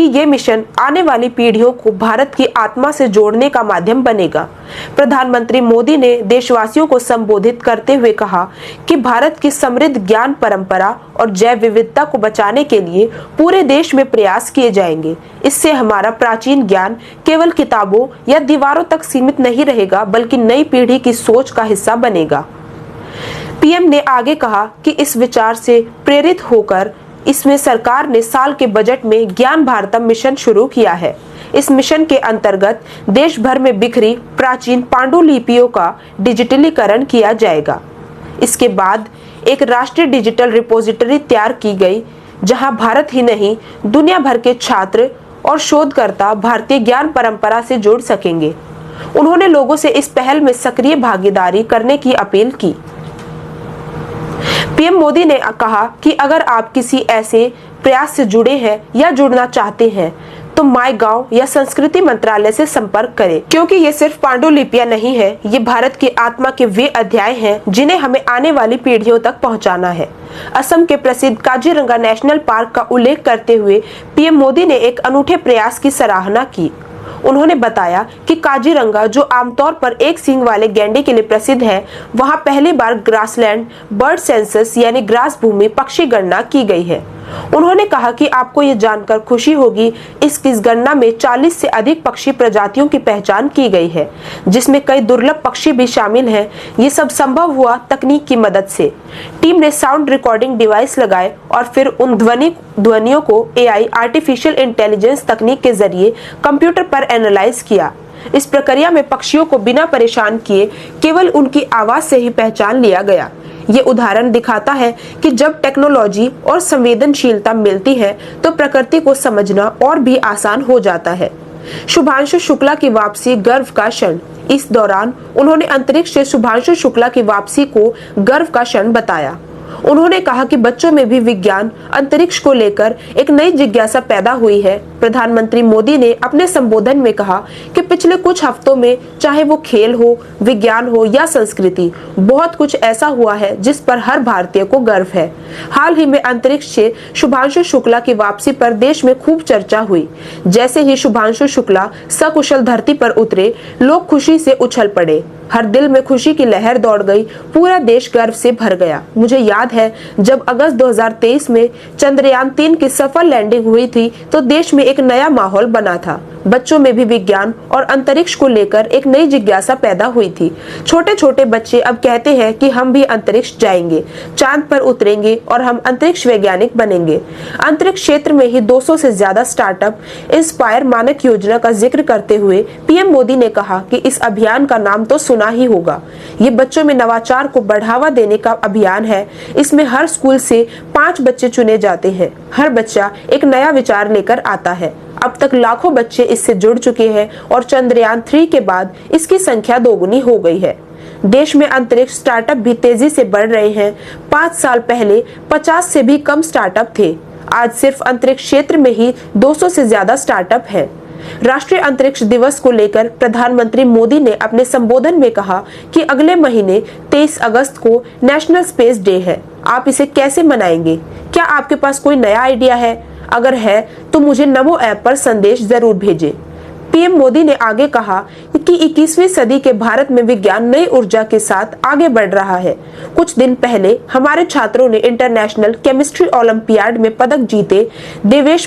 कि ये मिशन आने वाली पीढ़ियों को भारत की आत्मा से जोड़ने का माध्यम बनेगा। प्रधानमंत्री मोदी ने देशवासियों को संबोधित करते हुए कहा कि भारत की समृद्ध ज्ञान परंपरा और जैव विविधता को बचाने के लिए पूरे देश में प्रयास किए जाएंगे। इससे हमारा प्राचीन ज्ञान केवल किताबों या दीवारों तक सीमित नहीं रहेगा, बल्कि नई पीढ़ी की सोच का हिस्सा बनेगा। पीएम ने आगे कहा कि इस विचार से प्रेरित होकर इसमें सरकार ने साल के बजट में ज्ञान भारतम मिशन शुरू किया है। इस मिशन के अंतर्गत देश भर में बिखरी प्राचीन पांडुलिपियों का डिजिटलीकरण किया जाएगा। इसके बाद एक राष्ट्रीय डिजिटल रिपोजिटरी तैयार की गई, जहां भारत ही नहीं दुनिया भर के छात्र और शोधकर्ता भारतीय ज्ञान परंपरा से जुड़ सकेंगे। उन्होंने लोगों से इस पहल में सक्रिय भागीदारी करने की अपील की। पीएम मोदी ने कहा कि अगर आप किसी ऐसे प्रयास से जुड़े हैं या जुड़ना चाहते हैं तो माईगॉव या संस्कृति मंत्रालय से संपर्क करें, क्योंकि ये सिर्फ पांडुलिपियां नहीं है, ये भारत की आत्मा के वे अध्याय हैं जिन्हें हमें आने वाली पीढ़ियों तक पहुंचाना है। असम के प्रसिद्ध काजीरंगा नेशनल पार्क का उल्लेख करते हुए पीएम मोदी ने एक अनूठे प्रयास की सराहना की। उन्होंने बताया कि काजीरंगा, जो आमतौर पर एक सींग वाले गैंडे के लिए प्रसिद्ध है, वहां पहली बार ग्रासलैंड बर्ड सेंसस यानी ग्रास भूमि पक्षी गणना की गई है। उन्होंने कहा कि आपको ये जानकर खुशी होगी इस गणना में 40 से अधिक पक्षी प्रजातियों की पहचान की गई है, जिसमें कई दुर्लभ पक्षी भी शामिल हैं। ये सब संभव हुआ तकनीक की मदद से। टीम ने साउंड रिकॉर्डिंग डिवाइस लगाए और फिर उन ध्वनियों को एआई आर्टिफिशियल इंटेलिजेंस तकनीक के जरिए कंप्यूटर पर एनालाइज किया। इस प्रक्रिया में पक्षियों को बिना परेशान किए केवल उनकी आवाज से ही पहचान लिया गया। ये उदाहरण दिखाता है कि जब टेक्नोलॉजी और संवेदनशीलता मिलती है तो प्रकृति को समझना और भी आसान हो जाता है। शुभांशु शुक्ला की वापसी गर्व का क्षण। इस दौरान उन्होंने अंतरिक्ष से शुभांशु शुक्ला की वापसी को गर्व का क्षण बताया। उन्होंने कहा कि बच्चों में भी विज्ञान अंतरिक्ष को लेकर एक नई जिज्ञासा पैदा हुई है। प्रधानमंत्री मोदी ने अपने संबोधन में कहा कि पिछले कुछ हफ्तों में, चाहे वो खेल हो, विज्ञान हो या संस्कृति, बहुत कुछ ऐसा हुआ है जिस पर हर भारतीय को गर्व है। हाल ही में अंतरिक्ष से शुभांशु शुक्ला की वापसी पर देश में खूब चर्चा हुई। जैसे ही शुभांशु शुक्ला सकुशल धरती पर उतरे, लोग खुशी से उछल पड़े। हर दिल में खुशी की लहर दौड़ गई, पूरा देश गर्व से भर गया। मुझे याद है जब अगस्त 2023 में चंद्रयान 3 की सफल लैंडिंग हुई थी तो देश में एक नया माहौल बना था। बच्चों में भी विज्ञान और अंतरिक्ष को लेकर एक नई जिज्ञासा पैदा हुई थी। छोटे छोटे बच्चे अब कहते हैं कि हम भी अंतरिक्ष जाएंगे, चांद पर उतरेंगे और हम अंतरिक्ष वैज्ञानिक बनेंगे। अंतरिक्ष क्षेत्र में ही 200 से ज्यादा स्टार्टअप इंस्पायर मानक योजना का जिक्र करते हुए पीएम मोदी ने कहा कि इस अभियान का नाम तो सुना ही होगा। ये बच्चों में नवाचार को बढ़ावा देने का अभियान है। इसमें हर स्कूल से 5 बच्चे चुने जाते हैं। हर बच्चा एक नया विचार लेकर आता है। अब तक लाखों बच्चे इससे जुड़ चुके हैं और चंद्रयान 3 के बाद इसकी संख्या दोगुनी हो गई है। देश में अंतरिक्ष स्टार्टअप भी तेजी से बढ़ रहे हैं। 5 साल पहले 50 से भी कम स्टार्टअप थे। आज सिर्फ अंतरिक्ष क्षेत्र में ही 200 से ज्यादा स्टार्टअप है। राष्ट्रीय अंतरिक्ष दिवस को लेकर प्रधानमंत्री मोदी ने अपने संबोधन में कहा कि अगले महीने 23 अगस्त को नेशनल स्पेस डे है। आप इसे कैसे मनाएंगे? क्या आपके पास कोई नया आइडिया है? अगर है तो मुझे नमो ऐप पर संदेश जरूर भेजें। पीएम मोदी ने आगे कहा कि 21वीं सदी के भारत में विज्ञान नई ऊर्जा के साथ आगे बढ़ रहा है। कुछ दिन पहले हमारे छात्रों ने इंटरनेशनल केमिस्ट्री ओलंपियाड में पदक जीते। देवेश